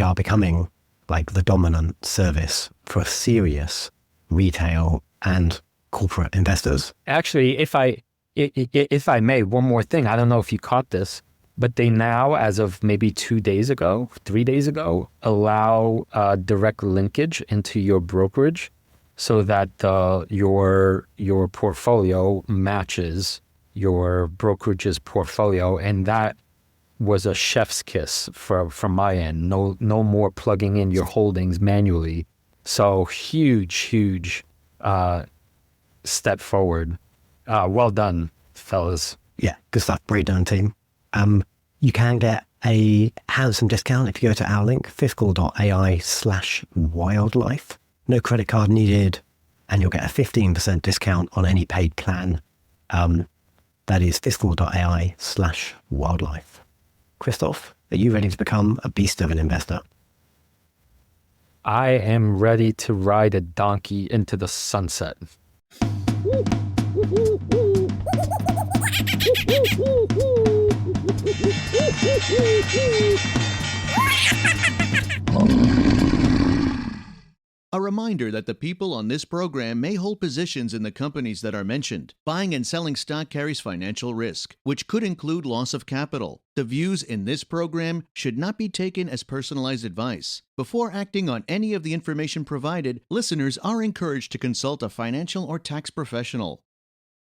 are becoming like the dominant service for serious retail and corporate investors. Actually, if I may, one more thing. I don't know if you caught this, but they now, as of maybe 3 days ago, allow direct linkage into your brokerage so that your portfolio matches your brokerage's portfolio, and that was a chef's kiss from my end. No more plugging in your holdings manually. So huge step forward. Well done, fellas. Yeah, good stuff. Great done, team. You can get a handsome discount if you go to our link, fiscal.ai/wildlife. No credit card needed, and you'll get a 15% discount on any paid plan. That is fiscal.ai/wildlife. Krzysztof, are you ready to become a beast of an investor? I am ready to ride a donkey into the sunset. A reminder that the people on this program may hold positions in the companies that are mentioned. Buying and selling stock carries financial risk, which could include loss of capital. The views in this program should not be taken as personalized advice. Before acting on any of the information provided, listeners are encouraged to consult a financial or tax professional.